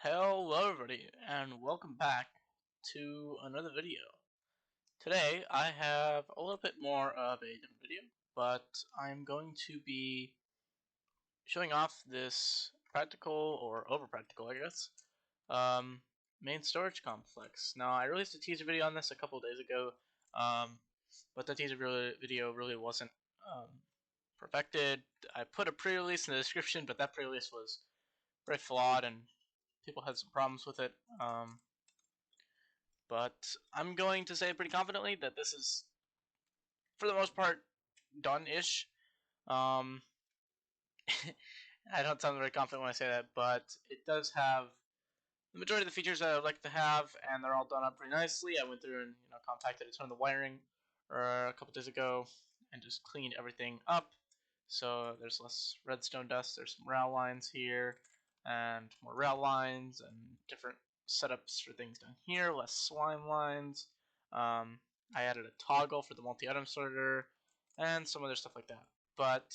Hello everybody and welcome back to another video. Today I have a little bit more of a different video, but I'm going to be showing off this practical or over practical, I guess, main storage complex. Now I released a teaser video on this a couple days ago, but the teaser video really wasn't perfected. I put a pre-release in the description, but that pre-release was very flawed and people had some problems with it. But I'm going to say pretty confidently that this is, for the most part, done-ish. Um, I don't sound very confident when I say that, but it does have the majority of the features that I would like to have, and they're all done up pretty nicely. I went through and contacted a ton of the wiring a couple days ago and just cleaned everything up. So there's less redstone dust. There's some rail lines here, and more rail lines, and different setups for things down here. Less slime lines. I added a toggle for the multi-item sorter, and some other stuff like that. But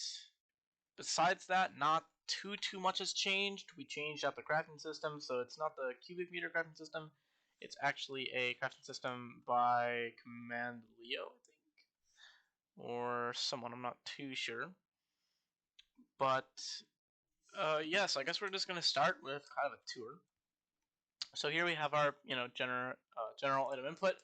besides that, not too much has changed. We changed out the crafting system, so it's not the cubic meter crafting system. It's actually a crafting system by Command Leo, I think, or someone. I'm not too sure. But yes, I guess we're just gonna start with kind of a tour. So here we have our general item input.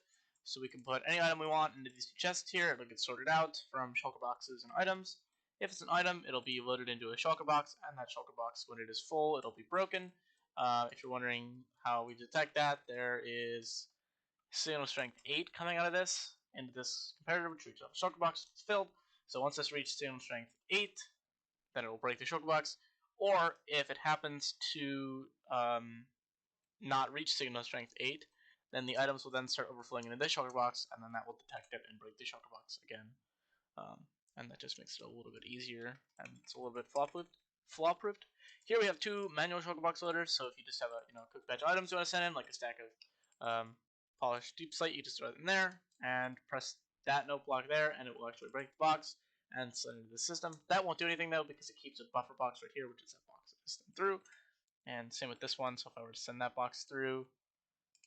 So we can put any item we want into these two chests here. It'll get sorted out from shulker boxes and items. If it's an item, it'll be loaded into a shulker box, and that shulker box, when it is full, it'll be broken. If you're wondering how we detect that, there is signal strength 8 coming out of this into this comparator, which reaches a shulker box. It's filled. So once this reaches signal strength 8, then it will break the shulker box. Or if it happens to not reach signal strength 8, then the items will then start overflowing into this shulker box, and then that will detect it and break the shulker box again. And that just makes it a little bit easier, and it's a little bit flaw-proofed. Here we have two manual shulker box loaders, so if you just have a quick batch of items you want to send in, like a stack of polished deep slate, you just throw it in there and press that note block there, and it will actually break the box and send it into the system. That won't do anything though, because it keeps a buffer box right here, which is that box that is sent through. And same with this one, so if I were to send that box through,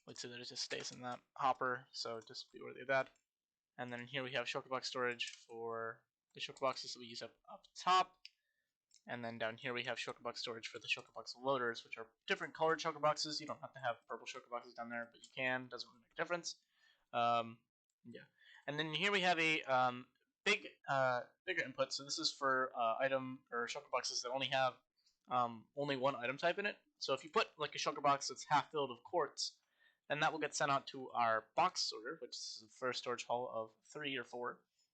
let's see that it just stays in that hopper, so just be worthy of that. And then here we have shulker box storage for the shulker boxes that we use up top. And then down here we have shulker box storage for the shulker box loaders, which are different colored shulker boxes. You don't have to have purple shulker boxes down there, but you can. Doesn't really make a difference. Yeah. And then here we have a bigger input. So this is for item or shulker boxes that only have only one item type in it. So if you put like a shulker box that's half filled with quartz, then that will get sent out to our box sorter, which is the first storage hall of 3 or 4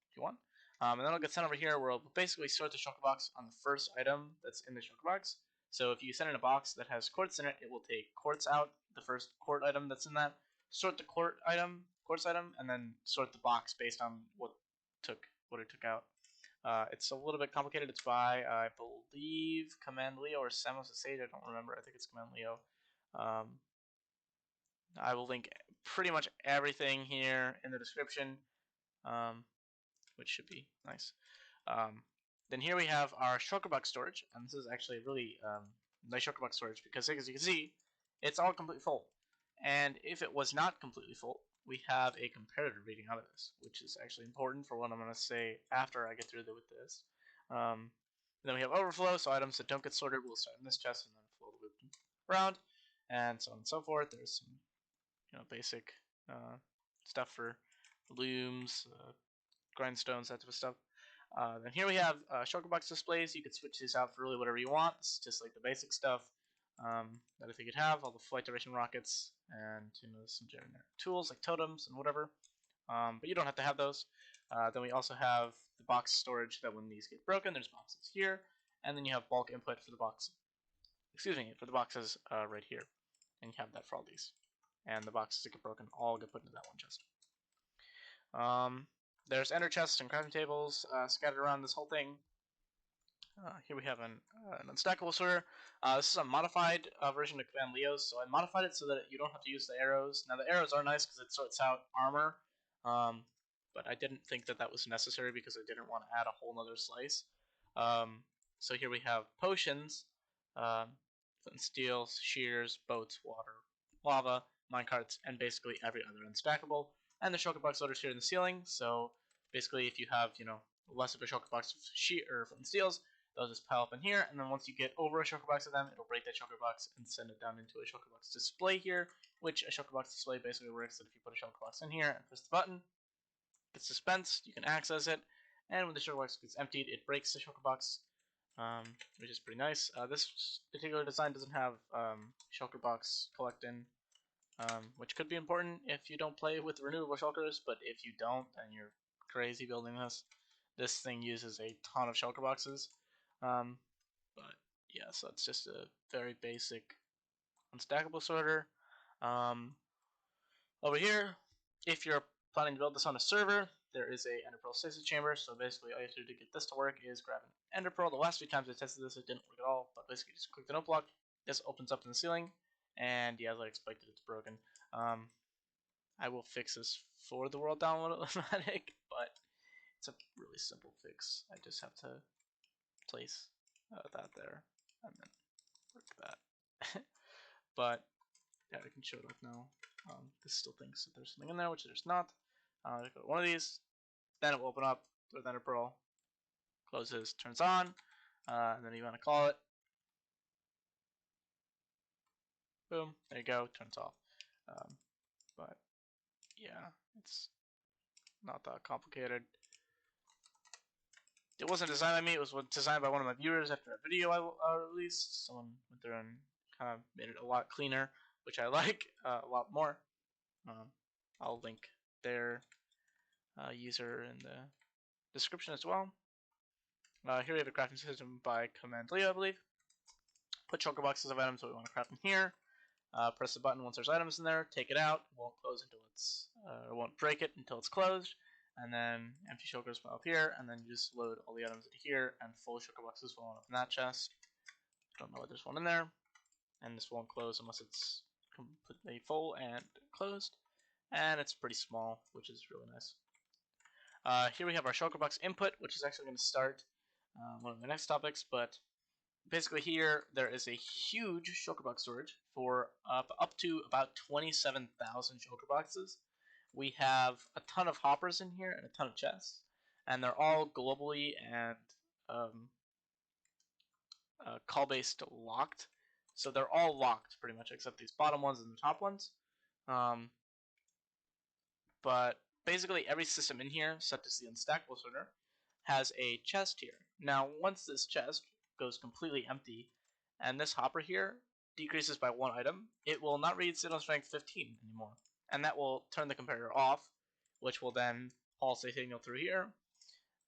if you want. And then it'll get sent over here where it'll basically sort the shulker box on the first item that's in the shulker box. So if you send in a box that has quartz in it, it will take quartz out, the first quart item that's in that, sort the quartz item, and then sort the box based on what it took out. It's a little bit complicated. It's by, I believe, Command Leo or Samos Sage. I don't remember. I think it's Command Leo. I will link pretty much everything here in the description, which should be nice. Then here we have our shulker box storage, and this is actually a really nice shulker box storage because, as you can see, it's all completely full. And if it was not completely full, we have a comparator reading out of this, which is actually important for what I'm going to say after I get through with this. Then we have overflow, so items that don't get sorted will start in this chest and then flow the loop around, and so on and so forth. There's some basic stuff for looms, grindstones, that type of stuff. Then here we have shulker box displays. You can switch these out for really whatever you want. It's just like the basic stuff that I think you'd have, all the flight duration rockets, and some generic tools like totems and whatever. But you don't have to have those. Then we also have the box storage that when these get broken, there's boxes here, and then you have bulk input for the box. For the boxes right here, and you have that for all these. And the boxes that get broken all get put into that one chest. There's ender chests and crafting tables scattered around this whole thing. Here we have an unstackable sorter. This is a modified version of Command Leo's, so I modified it so that you don't have to use the arrows. Now the arrows are nice because it sorts out armor, but I didn't think that was necessary because I didn't want to add a whole nother slice. So here we have potions flint and steel, shears, boats, water, lava, minecarts, and basically every other unstackable. And the shulker box loaders here in the ceiling. So basically, if you have less of a shulker box of shear or flint and steels, they'll just pile up in here. And then once you get over a shulker box of them, it'll break that shulker box and send it down into a shulker box display here. Which a shulker box display basically works that if you put a shulker box in here and press the button, it's dispensed. You can access it, and when the shulker box gets emptied, it breaks the shulker box. Which is pretty nice. This particular design doesn't have shulker box collecting, which could be important if you don't play with renewable shulkers, but if you don't, then you're crazy building this. This thing uses a ton of shulker boxes. But yeah, so it's just a very basic unstackable sorter. Over here, if you're planning to build this on a server, there is a ender pearl stasis chamber. So basically, all you have to do to get this to work is grab an ender pearl. The last few times I tested this, it didn't work at all. But basically, just click the note block. This opens up in the ceiling, and yeah, as I expected, it's broken. I will fix this for the world download Litmatic, but it's a really simple fix. I just have to place that there and then work that. But yeah, I can show it off now. This still thinks that there's something in there, which there's not. Go to one of these, then it will open up with ender pearl, closes, turns on, and then you want to call it. Boom, there you go, turns off. But yeah, it's not that complicated. It wasn't designed by me, it was designed by one of my viewers after a video I released. Someone went there and kind of made it a lot cleaner, which I like a lot more. I'll link their user in the description as well. Here we have a crafting system by Command Leo, I believe. Put shulker boxes of items that we want to craft in here. Press the button once there's items in there. Take it out. It won't close until it's, won't break it until it's closed. And then empty shulkers will up here, and then you just load all the items into here, and full shulker boxes will end up in that chest. Don't know why there's one in there, and this won't close unless it's completely full and closed. And it's pretty small, which is really nice. Here we have our Shulker Box Input, which is actually going to start one of the next topics, but basically here there is a huge Shulker Box storage for up to about 27,000 Shulker Boxes. We have a ton of hoppers in here and a ton of chests, and they're all globally and call-based locked. So they're all locked pretty much, except these bottom ones and the top ones. But basically every system in here, such as the Unstackable sorter, has a chest here. Now, once this chest goes completely empty, and this hopper here decreases by one item, it will not read Signal Strength 15 anymore. And that will turn the comparator off, which will then pulse a signal through here.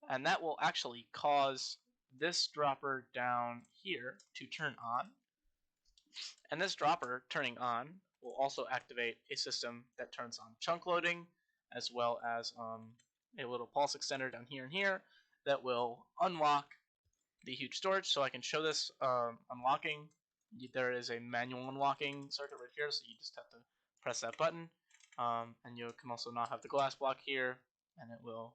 And that will actually cause this dropper down here to turn on. And this dropper turning on will also activate a system that turns on chunk loading, as well as a little pulse extender down here and here that will unlock the huge storage. So I can show this unlocking. There is a manual unlocking circuit right here, so you just have to press that button. And you can also not have the glass block here, and it will,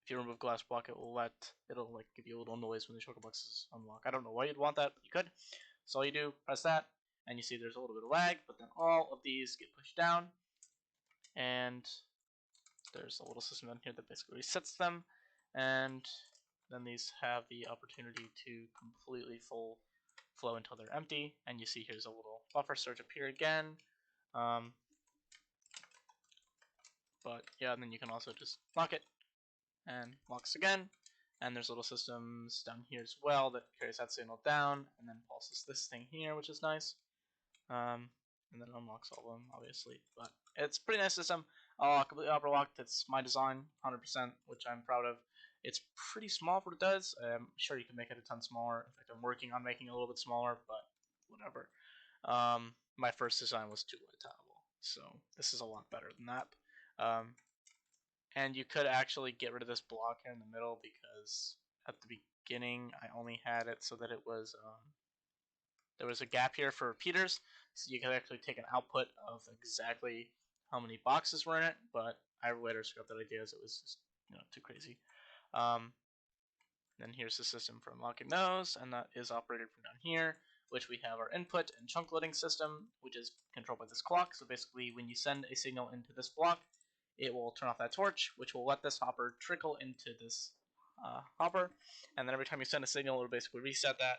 if you remove glass block, it'll like give you a little noise when the shulker box is unlocked. I don't know why you'd want that, but you could. So all you do, press that, and you see there's a little bit of lag, but then all of these get pushed down, and there's a little system down here that basically resets them, and then these have the opportunity to completely full flow until they're empty, and you see here's a little buffer surge up here again. But yeah, and then you can also just lock it, and locks again, and there's little systems down here as well that carries that signal down, and then pulses this thing here, which is nice. And then it unlocks all of them, obviously. But it's a pretty nice system. Completely upper locked. It's my design, 100%, which I'm proud of. It's pretty small for what it does. I'm sure you can make it a ton smaller. In fact, I'm working on making it a little bit smaller, but whatever. My first design was 2-way tileable, so this is a lot better than that. And you could actually get rid of this block here in the middle, because at the beginning I only had it so that it was there was a gap here for repeaters, so you could actually take an output of exactly how many boxes were in it, but I later scrapped that idea as it was just too crazy. Then here's the system for unlocking those, and that is operated from down here, which we have our input and chunk loading system, which is controlled by this clock. So basically, when you send a signal into this block, it will turn off that torch, which will let this hopper trickle into this hopper, and then every time you send a signal, it'll basically reset that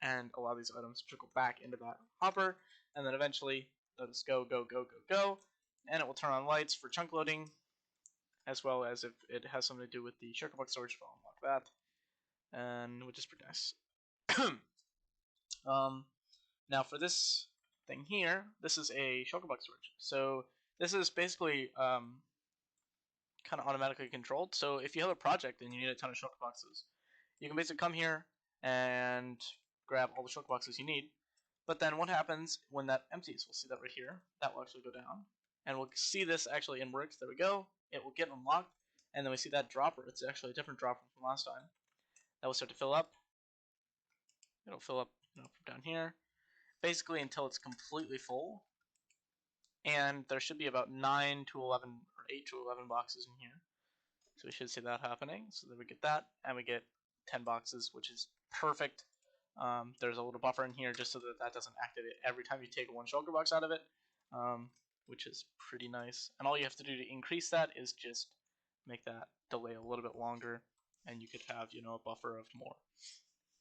and allow these items to trickle back into that hopper, and then eventually let us go, go, go, go, go, and it will turn on lights for chunk loading, as well as if it has something to do with the Shulker Box storage, I'll unlock that, and which is pretty nice. Now for this thing here, this is a Shulker Box storage. So this is basically kind of automatically controlled. So if you have a project and you need a ton of Shulker Boxes, you can basically come here and grab all the Shulker Boxes you need. But then what happens when that empties? We'll see that right here. That will actually go down. And we'll see this actually in works. There we go. It will get unlocked. And then we see that dropper. It's actually a different dropper from last time. That will start to fill up. It'll fill up, from down here. Basically until it's completely full. And there should be about 9 to 11 or 8 to 11 boxes in here. So we should see that happening. So then we get that, and we get 10 boxes, which is perfect. There's a little buffer in here just so that that doesn't activate every time you take one Shulker Box out of it, which is pretty nice. And all you have to do to increase that is just make that delay a little bit longer, and you could have, a buffer of more.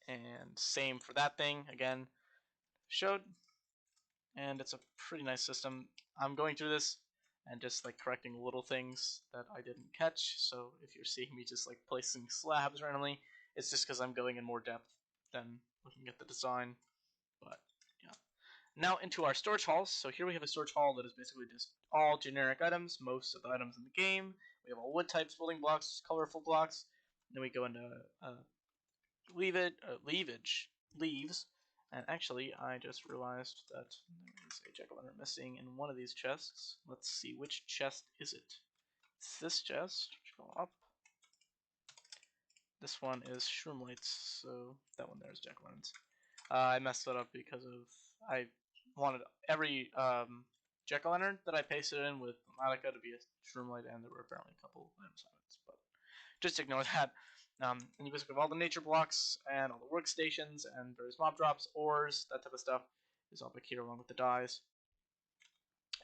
And same for that thing, again, showed, and it's a pretty nice system. I'm going through this and just like correcting little things that I didn't catch, so if you're seeing me just like placing slabs randomly, it's just because I'm going in more depth than looking at the design. But yeah. Now into our storage halls. So here we have a storage hall that is basically just all generic items, most of the items in the game. We have all wood types, building blocks, colorful blocks. Then we go into leaves. And actually, I just realized that there is a jack-o'-lantern missing in one of these chests. Let's see, which chest is it? It's this chest. Go up. This one is Shroomlights, so that one there is jack-o'-lanterns. I messed that up because of I wanted every jack-o'-lantern that I pasted in with Litmatic to be a Shroomlight, and there were apparently a couple of assignments, but just ignore that. And you basically have all the nature blocks and all the workstations and various mob drops, ores, that type of stuff is all back here along with the dyes.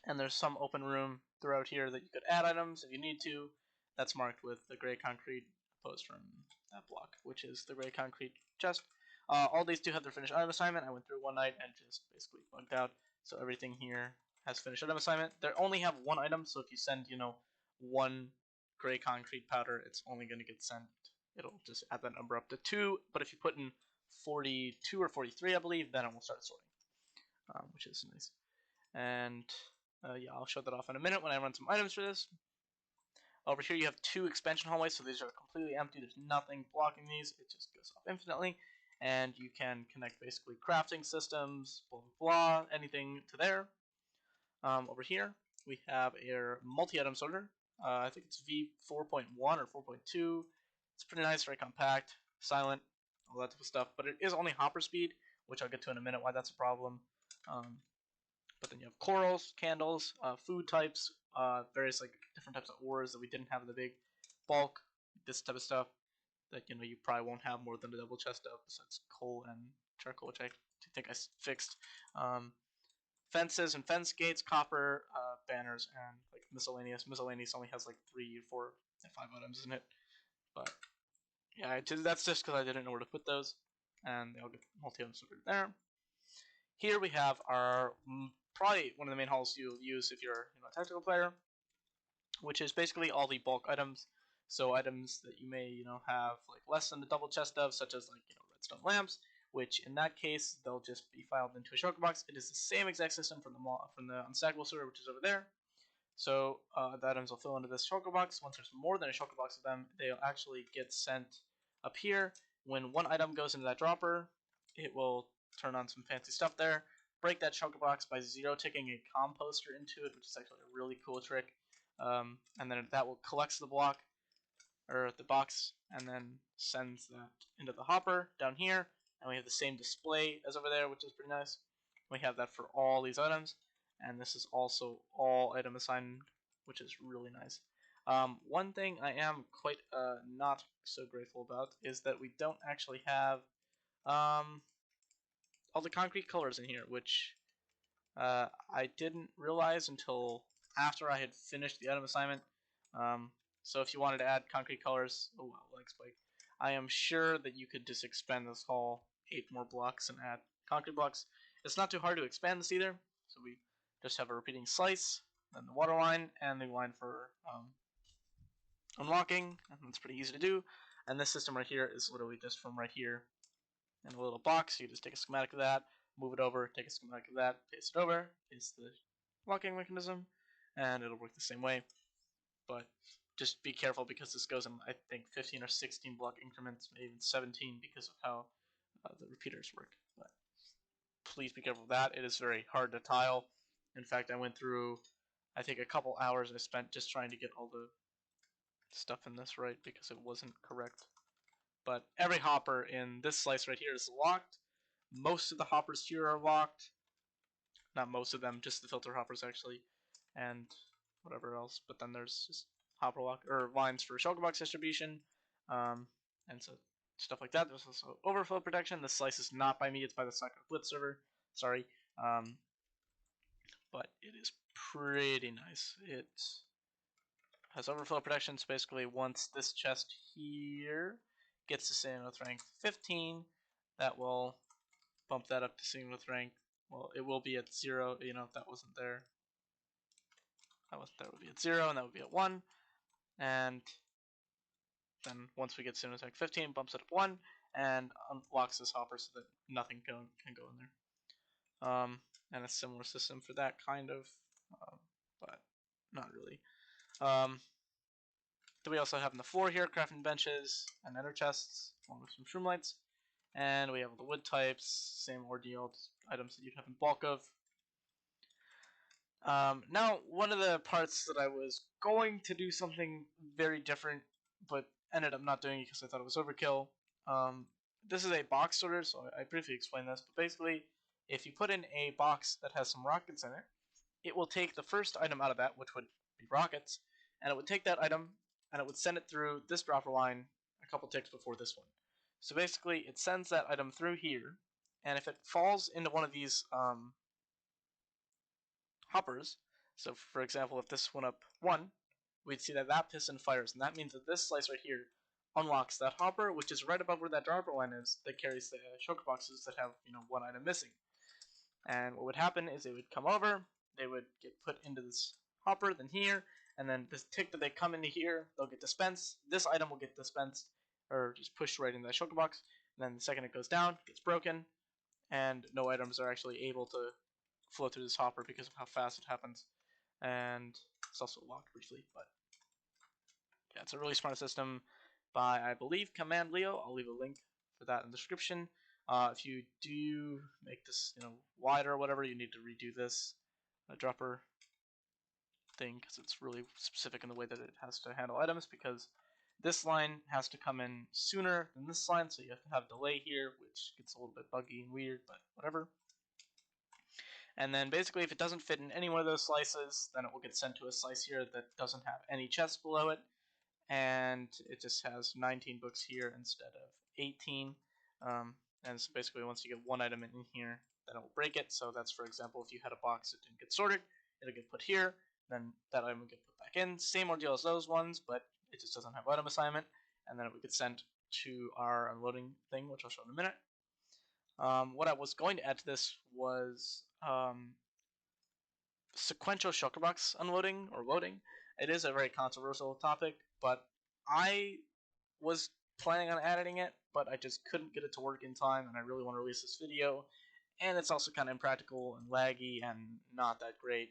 And there's some open room throughout here that you could add items if you need to. That's marked with the gray concrete opposed from that block, which is the gray concrete chest. All these do have their finished item assignment. I went through one night and just basically bugged out. So everything here has finished item assignment. They only have one item, so if you send, one gray concrete powder, it's only going to get sent. It'll just add that number up to 2, but if you put in 42 or 43, I believe, then it will start sorting, which is nice. And yeah, I'll show that off in a minute when I run some items for this. Over here you have 2 expansion hallways, so these are completely empty. There's nothing blocking these. It just goes off infinitely, and you can connect basically crafting systems, blah, blah, blah, anything to there. Over here we have a multi-item sorter. I think it's V4.1 or 4.2. It's pretty nice, very compact, silent, all that type of stuff. But it is only hopper speed, which I'll get to in a minute why that's a problem. But then you have corals, candles, food types, various like different types of ores that we didn't have in the big bulk, this type of stuff that you probably won't have more than a double chest of, besides coal and charcoal, which I think I fixed. Fences and fence gates, copper, banners, and like miscellaneous. Miscellaneous only has like 3, 4, and 5 items in it. But yeah, that's just because I didn't know where to put those, and they'll get multi-item sorted there. Here we have our probably one of the main halls you'll use if you're a tactical player, which is basically all the bulk items. So items that you may have like less than a double chest of, such as like redstone lamps, which in that case they'll just be filed into a Shulker Box. It is the same exact system from the Unstackable server, which is over there. So the items will fill into this Shulker Box. Once there's more than a Shulker Box of them, they'll actually get sent up here. When one item goes into that dropper, it will turn on some fancy stuff there. Break that Shulker Box by 0-ticking a composter into it, which is actually a really cool trick. And then that will collect the block, or the box, and then sends that into the hopper down here. And we have the same display as over there, which is pretty nice. We have that for all these items. And this is also all item assigned, which is really nice. One thing I am quite not so grateful about is that we don't actually have all the concrete colors in here, which I didn't realize until after I had finished the item assignment. Um, so if you wanted to add concrete colors, oh wow, leg spike. I am sure that you could just expand this whole 8 more blocks and add concrete blocks. It's not too hard to expand this either, so we just have a repeating slice, then the water line, and the line for unlocking, and that's pretty easy to do. And this system right here is literally just from right here in a little box. You just take a schematic of that, move it over, take a schematic of that, paste it over, paste the locking mechanism, and it'll work the same way. But just be careful because this goes in, I think, 15 or 16 block increments, maybe even 17 because of how the repeaters work. But please be careful of that. It is very hard to tile. In fact, I went through, I think, a couple hours I spent just trying to get all the stuff in this right because it wasn't correct. But every hopper in this slice right here is locked. Most of the hoppers here are locked. Not most of them, just the filter hoppers actually, and whatever else. But then there's just hopper lock or lines for Shulker Box distribution, and so stuff like that. There's also overflow protection. This slice is not by me; it's by the Sciblits server. Sorry, but it is pretty nice. It has overflow protection. So basically, once this chest here gets to Sand with rank 15, that will bump that up to Sand with rank. Well, it will be at 0. You know, if that wasn't there, that would be at 0, and that would be at 1. And then once we get Sand with rank 15, bumps it up 1, and unlocks this hopper so that nothing can go in there. And a similar system for that kind of, but not really. Then we also have on the floor here crafting benches and ender chests, along with some shroom lights. And we have the wood types, same ordeal, items that you'd have in bulk of. Now, one of the parts that I was going to do something very different, but ended up not doing it because I thought it was overkill. This is a box sorter, so I briefly explained this, but basically, if you put in a box that has some rockets in it, it will take the first item out of that, which would be rockets, and it would take that item and it would send it through this dropper line a couple ticks before this one. So basically, it sends that item through here, and if it falls into one of these hoppers, so for example, if this went up 1, we'd see that that piston fires, and that means that this slice right here unlocks that hopper, which is right above where that dropper line is, that carries the shulker boxes that have, you know, one item missing. And what would happen is they would come over, they would get put into this hopper, then here, and then this tick that they come into here, they'll get dispensed. This item will get dispensed, or just pushed right into that shulker box. And then the second it goes down, it gets broken, and no items are actually able to flow through this hopper because of how fast it happens. And it's also locked briefly, but yeah, it's a really smart system by, I believe, Command Leo. I'll leave a link for that in the description. If you do make this, you know, wider or whatever, you need to redo this dropper thing because it's really specific in the way that it has to handle items, because this line has to come in sooner than this line, so you have to have delay here, which gets a little bit buggy and weird, but whatever. And then basically if it doesn't fit in any one of those slices, then it will get sent to a slice here that doesn't have any chests below it, and it just has 19 books here instead of 18. And so basically once you get one item in here, then it will break it. So that's, for example, if you had a box that didn't get sorted, it'll get put here, then that item will get put back in. Same ordeal as those ones, but it just doesn't have item assignment, and then it would get sent to our unloading thing, which I'll show in a minute. What I was going to add to this was sequential shulker box unloading or loading. It is a very controversial topic, but I was planning on adding it, but I just couldn't get it to work in time, and I really want to release this video. And it's also kind of impractical and laggy and not that great.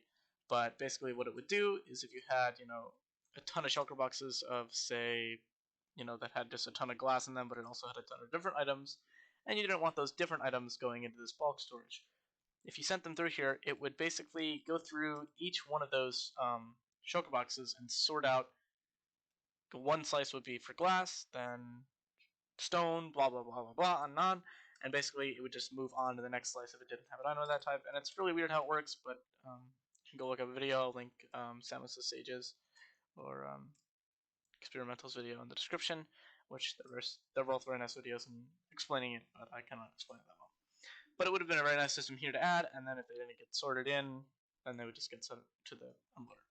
But basically what it would do is if you had, you know, a ton of shulker boxes of, say, you know, that had just a ton of glass in them, but it also had a ton of different items, and you didn't want those different items going into this bulk storage. If you sent them through here, it would basically go through each one of those shulker boxes and sort out. One slice would be for glass, then stone, blah blah blah blah blah, on, and basically it would just move on to the next slice if it didn't have an item of that type. And it's really weird how it works, but you can go look up a video. I'll link Samos' Sages, or experimentals video in the description, which they're both very nice videos and explaining it, but I cannot explain it that well. But it would have been a very nice system here to add, and then if they didn't get sorted in, then they would just get sent to the unloader.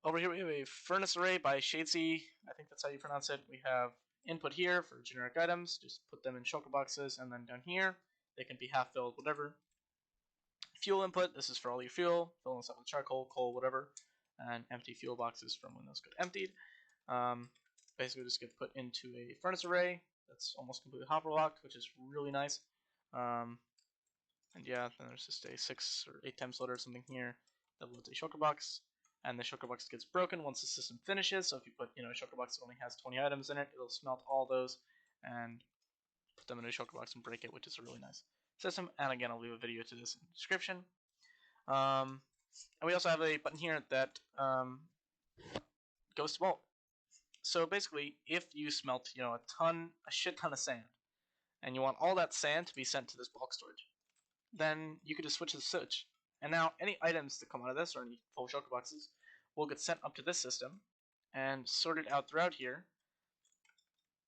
Over here we have a furnace array by Shadesy. I think that's how you pronounce it. We have input here for generic items. Just put them in shulker boxes, and then down here they can be half filled, whatever. Fuel input. This is for all your fuel. Fill this up with charcoal, coal, whatever, and empty fuel boxes from when those get emptied. Basically, just get put into a furnace array that's almost completely hopper locked, which is really nice. And yeah, then there's just a 6 or 8 times loader or something here that loads a shulker box. And the shulker box gets broken once the system finishes. So if you put, a shulker box that only has 20 items in it, it'll smelt all those and put them in a shulker box and break it, which is a really nice system. And again, I'll leave a video to this in the description. And we also have a button here that goes to bulk. So basically, if you smelt, a shit ton of sand, and you want all that sand to be sent to this bulk storage, then you could just switch the switch. And now any items that come out of this, or any full shulker boxes, will get sent up to this system and sorted out throughout here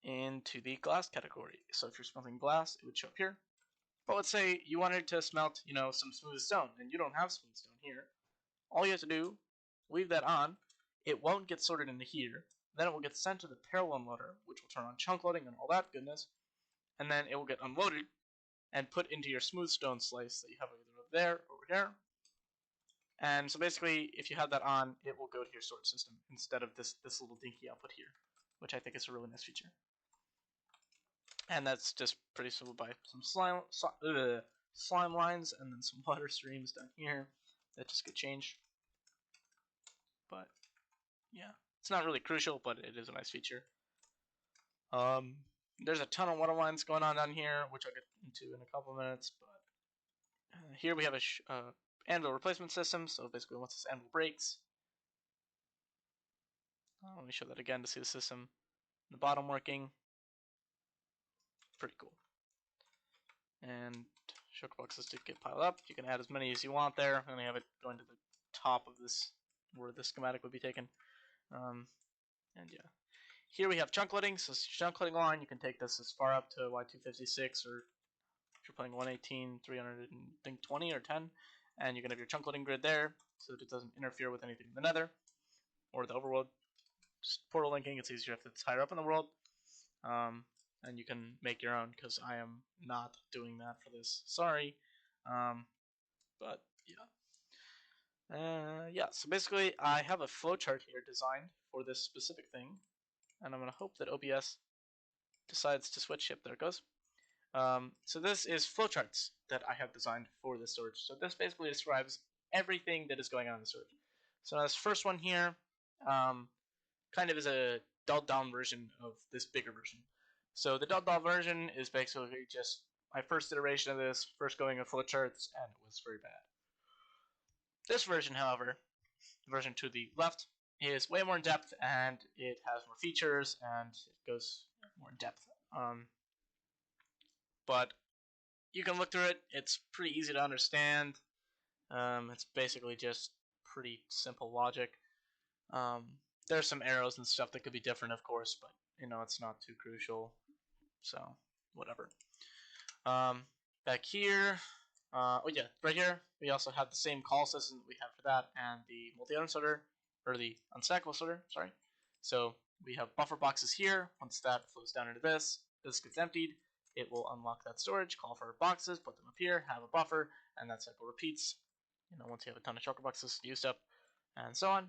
into the glass category. So if you're smelting glass, it would show up here. But let's say you wanted to smelt, some smooth stone, and you don't have smooth stone here. All you have to do, leave that on. It won't get sorted into here. Then it will get sent to the parallel unloader, which will turn on chunk loading and all that goodness. And then it will get unloaded and put into your smooth stone slice that you have either over there or over here. And so basically, if you have that on, it will go to your storage system instead of this little dinky output here, which I think is a really nice feature. And that's just pretty simple by some slime lines and then some water streams down here that just get changed. But yeah, it's not really crucial, but it is a nice feature. There's a ton of water lines going on down here, which I'll get into in a couple minutes. But here we have a anvil replacement system. So basically, once this anvil breaks, let me show that again to see the system in the bottom working. Pretty cool. And shulker boxes to get piled up. You can add as many as you want there. I'm going to have it going to the top of this, where the schematic would be taken. And yeah. Here we have chunk loading. So chunk loading line, you can take this as far up to Y256, or if you're playing 118, 320 or 10, and you can have your chunk loading grid there, so that it doesn't interfere with anything in the nether or the overworld. Just portal linking, it's easier if it's higher up in the world. And you can make your own, because I am not doing that for this. Sorry. But yeah. Yeah, so basically I have a flowchart here designed for this specific thing, and I'm going to hope that OBS decides to switch. Yep, there it goes. So this is flowcharts that I have designed for this storage. So this basically describes everything that is going on in the storage. So this first one here kind of is a dulled down version of this bigger version. So the dulled down version is basically just my first iteration of this, first going with flowcharts, and it was very bad. This version, however, the version to the left, is way more in depth, and it has more features, and it goes more in depth. But you can look through it. It's pretty easy to understand. It's basically just pretty simple logic. There's some arrows and stuff that could be different, of course, but it's not too crucial. So whatever. Back here, oh yeah, right here we also have the same call system that we have for that, and the multi-item sorter, or the unstackable sorter. Sorry. So we have buffer boxes here. Once that flows down into this gets emptied. It will unlock that storage, call for boxes, put them up here, have a buffer, and that cycle repeats. Once you have a ton of shulker boxes used up, and so on.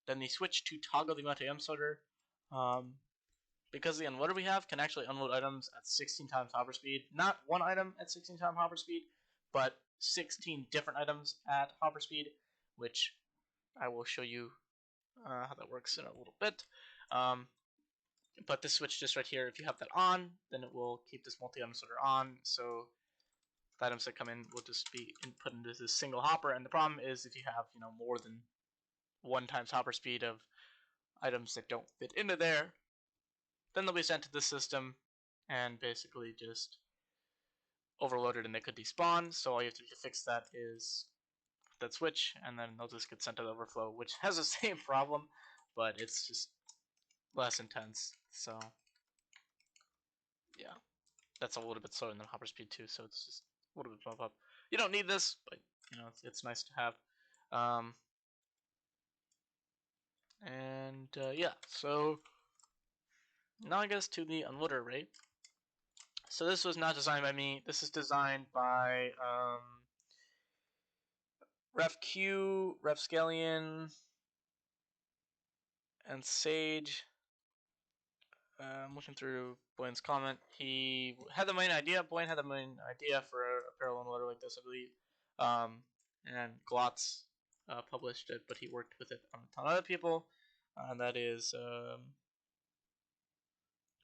Then the switch to toggle the multi-item sorter, because the unloader we have can actually unload items at 16 times hopper speed. Not one item at 16 times hopper speed, but 16 different items at hopper speed, which I will show you how that works in a little bit. But this switch just right here, if you have that on, then it will keep this multi-item sorter on, so the items that come in will just be input into this single hopper. And the problem is if you have more than 1 times hopper speed of items that don't fit into there, then they'll be sent to the system and basically just overloaded, and they could despawn. So all you have to do to fix that is that switch, and then they'll just get sent to the overflow, which has the same problem, but it's just less intense. So yeah, that's a little bit slower than hopper speed too, so it's just a little bit bump up. You don't need this, but you know it's nice to have. Yeah, so now I guess to the unloader array. So this was not designed by me. This is designed by Raffq, Rapscallion, and Sage. I'm looking through Boyenn's comment. He had the main idea. Boyenn had the main idea for a parallel unloader like this, I believe. And Glotz published it, but he worked with it on a ton of other people. And that is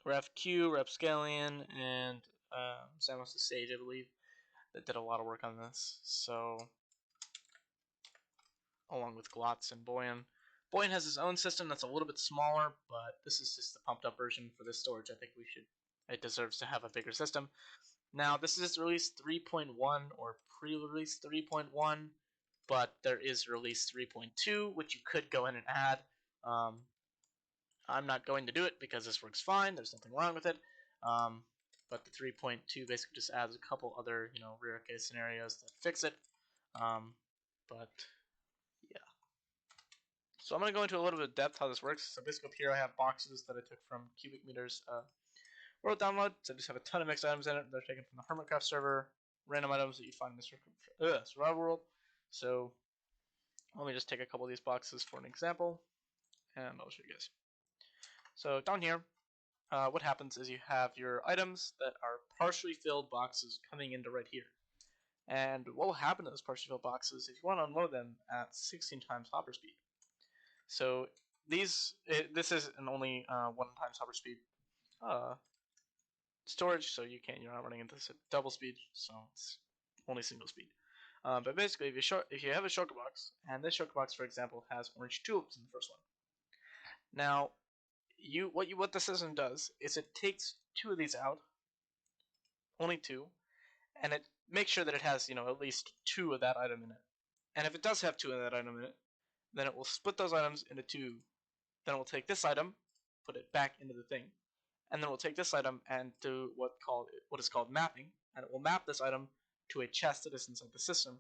Raffq, Rapscallion, and Samos Sage, I believe, that did a lot of work on this. So, along with Glotz and Boyenn. Boyenn has his own system that's a little bit smaller, but this is just the pumped up version for this storage. I think it deserves to have a bigger system. Now, this is release 3.1 or pre-release 3.1, but there is release 3.2, which you could go in and add. I'm not going to do it because this works fine. There's nothing wrong with it. But the 3.2 basically just adds a couple other, rare case scenarios that fix it. But yeah. So I'm going to go into a little bit of depth how this works. So basically up here I have boxes that I took from Cubic Meter's world download. So I just have a ton of mixed items in it. They're taken from the Hermitcraft server, random items that you find in the survival world. So let me just take a couple of these boxes for an example, and I'll show you guys. So down here, what happens is you have your items that are partially filled boxes coming into right here. And what will happen to those partially filled boxes if you want to unload them at 16 times hopper speed? So this is an only 1 times hopper speed storage, so you're not running into this at double speed, so it's only single speed. But basically, if you have a shulker box, and this shulker box, for example, has orange tulips in the first one. Now, what the system does is it takes 2 of these out, only 2, and it makes sure that it has at least 2 of that item in it. And if it does have 2 of that item in it, then it will split those items into 2. Then it will take this item, put it back into the thing, and then we'll take this item and do what is called mapping, and it will map this item to a chest that is inside the system,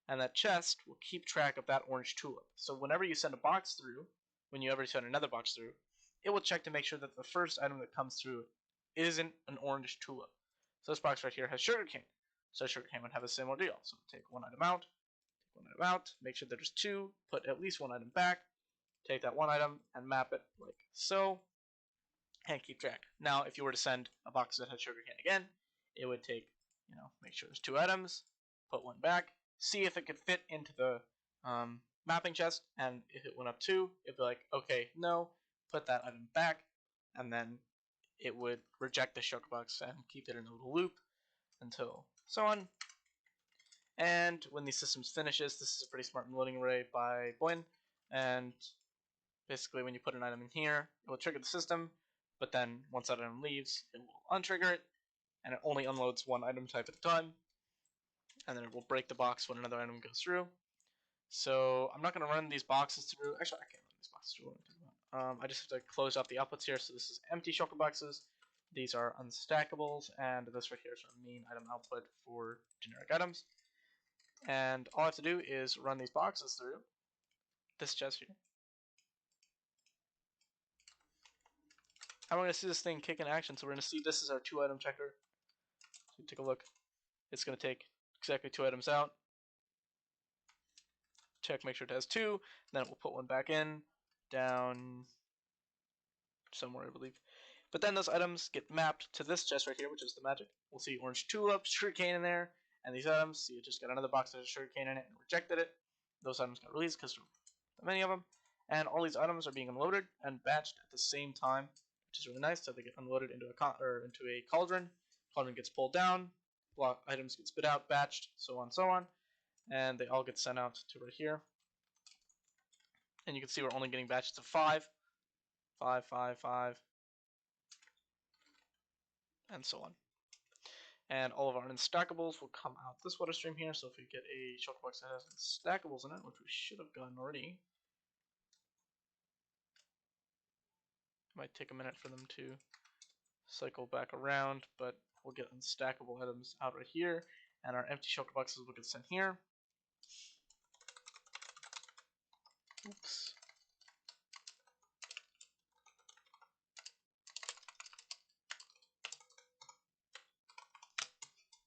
and that chest will keep track of that orange tulip. So whenever you send a box through, when you ever send another box through, it will check to make sure that the first item that comes through isn't an orange tulip. So this box right here has sugarcane, so sugarcane would have a similar deal. So take 1 item out, make sure there's 2, put at least 1 item back, take that 1 item and map it like so, and keep track. Now, if you were to send a box that had sugarcane again, it would take, make sure there's 2 items, put 1 back, see if it could fit into the mapping chest, and if it went up 2, it'd be like, okay, no, put that item back, and then it would reject the shulker box and keep it in a little loop until so on. And when the system finishes, this is a pretty smart loading array by Boyenn, and basically when you put an item in here, it will trigger the system, but then once that item leaves, it will untrigger it, and it only unloads 1 item type at a time, and then it will break the box when another item goes through. So I'm not going to run these boxes through. Actually, I can't run these boxes through. I just have to close off the outputs here. So this is empty shulker boxes. These are unstackables, and this right here is our main item output for generic items. And all I have to do is run these boxes through this chest here. And we're going to see this thing kick in action. So we're going to see this is our 2 item checker. So take a look. It's going to take exactly 2 items out. Check, make sure it has 2. Then it will put 1 back in, down somewhere, I believe. But then those items get mapped to this chest right here, which is the magic. We'll see orange tulip, sugarcane in there, and these items. See, it just got another box that has sugarcane in it and rejected it. Those items got released because there are many of them. And all these items are being unloaded and batched at the same time, which is really nice. So they get unloaded into a cauldron. Cauldron gets pulled down. Items get spit out, batched, so on, so on. And they all get sent out to right here. And you can see we're only getting batches of 5, 5, 5, 5, and so on. And all of our unstackables will come out this water stream here. So if we get a shulker box that has unstackables in it, which we should have gotten already, it might take a minute for them to cycle back around, but we'll get unstackable items out right here, and our empty shulker boxes will get sent here. Oops.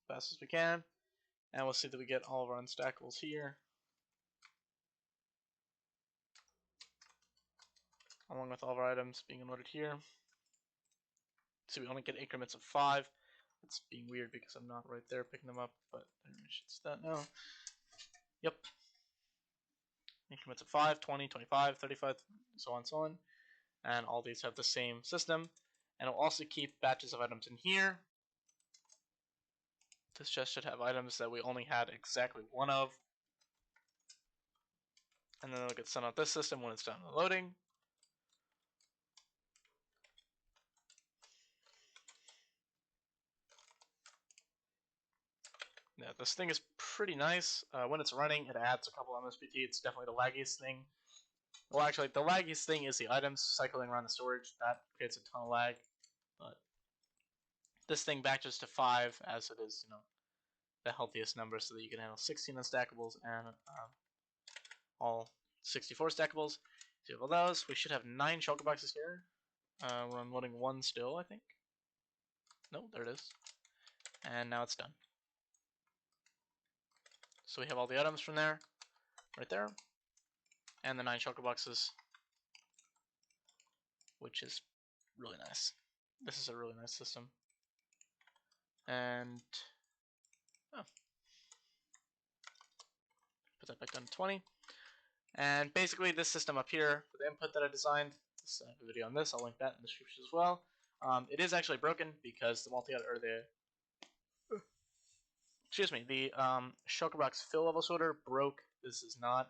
Fast as we can, and we'll see that we get all of our unstackables here, along with all of our items being unloaded here. So we only get increments of 5. It's being weird because I'm not right there picking them up, but there we should see that now. Yep. Increments of 5, 20, 25, 35, so on and so on. And all these have the same system. And it'll also keep batches of items in here. This chest should have items that we only had exactly one of. And then it'll get sent out this system when it's done loading. Yeah, this thing is pretty nice. When it's running, it adds a couple MSBT. It's definitely the laggiest thing. Well, actually, the laggiest thing is the items cycling around the storage. That creates a ton of lag. But this thing batches to 5 as it is, the healthiest number, so that you can handle 16 unstackables and all 64 stackables. So you have all those. We should have 9 shulker boxes here. We're unloading 1 still, I think. No, there it is. And now it's done. So we have all the items from there, right there, and the 9 shulker boxes, which is really nice. This is a really nice system. And put that back down to 20. And basically this system up here, for the input that I designed, I have a video on this, I'll link that in the description as well. It is actually broken because the the shulker box fill level sorter broke. This is not.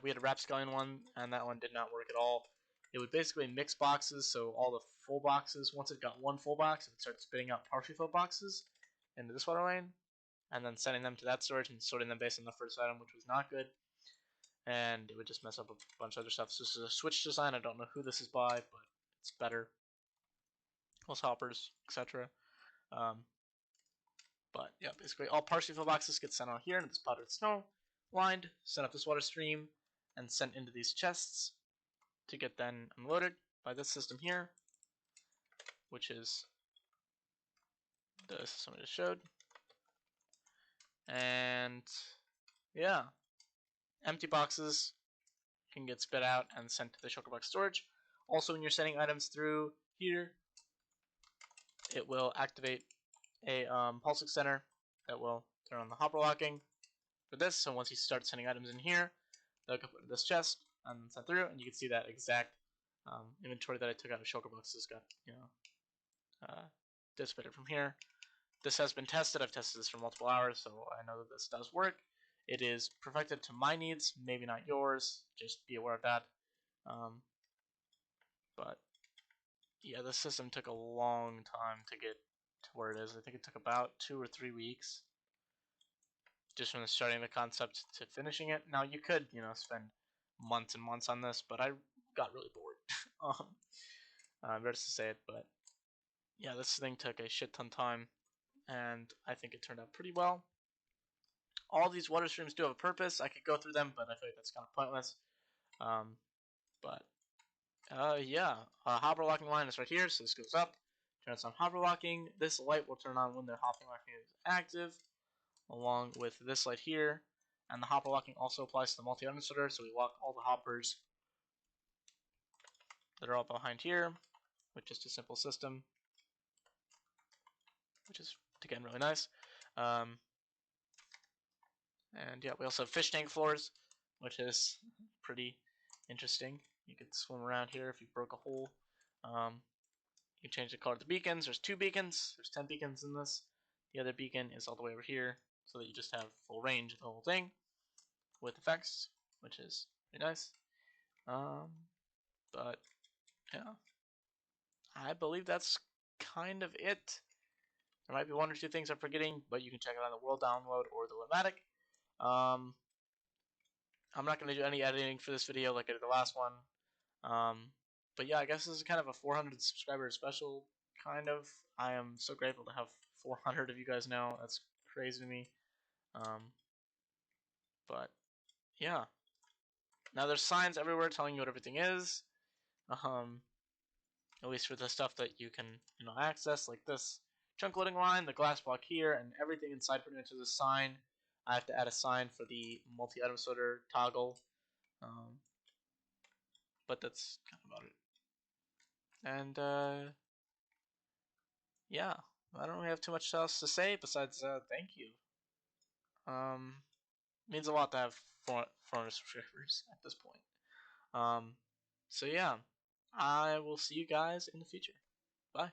We had a Rapscallion one, and that one did not work at all. It would basically mix boxes, so all the full boxes, once it got one full box, it would start spitting out partially filled boxes into this water lane, and then sending them to that storage and sorting them based on the first item, which was not good. And it would just mess up a bunch of other stuff. So this is a switch design. I don't know who this is by, but it's better. Plus hoppers, etc. But yeah, basically all partially filled boxes get sent out here into this powdered snow, lined, sent up this water stream, and sent into these chests to get then unloaded by this system here, which is the system I just showed. And yeah, empty boxes can get spit out and sent to the shulker box storage. Also, when you're sending items through here, it will activate a pulse extender that will turn on the hopper locking for this. So once you start sending items in here, they'll go put in this chest and sent through, and you can see that exact inventory that I took out of shulker boxes got dissipated from here. This has been tested. I've tested this for multiple hours, so I know that this does work. It is perfected to my needs, maybe not yours. Just be aware of that. But yeah, this system took a long time to get to where it is. I think it took about 2 or 3 weeks, just from starting the concept to finishing it. Now you could, spend months and months on this, but I got really bored. Embarrassed to say it, but yeah, this thing took a shit ton of time, and I think it turned out pretty well. All these water streams do have a purpose. I could go through them, but I feel like that's kind of pointless. Yeah, hopper locking line is right here, so this goes up, turns on hopper locking. This light will turn on when the hopper locking is active, along with this light here. And the hopper locking also applies to the multi-item sorter, so we lock all the hoppers that are all behind here with just a simple system, which is, again, really nice. And yeah, we also have fish tank floors, which is pretty interesting. You could swim around here if you broke a hole. You can change the color of the beacons. There's 2 beacons. There's 10 beacons in this. The other beacon is all the way over here, so that you just have full range of the whole thing with effects, which is pretty nice. But yeah, I believe that's kind of it. There might be one or two things I'm forgetting, but you can check it on the world download or the Litmatic. I'm not going to do any editing for this video like I did the last one. But yeah, I guess this is kind of a 400 subscriber special, kind of. I am so grateful to have 400 of you guys now. That's crazy to me. But yeah. Now there's signs everywhere telling you what everything is. At least for the stuff that you can, access, like this chunk loading line, the glass block here, and everything inside pretty much is a sign. I have to add a sign for the multi-item sorter toggle. But that's kind of about it. And yeah, I don't really have too much else to say besides thank you. It means a lot to have 400 subscribers at this point. So yeah, I will see you guys in the future. Bye.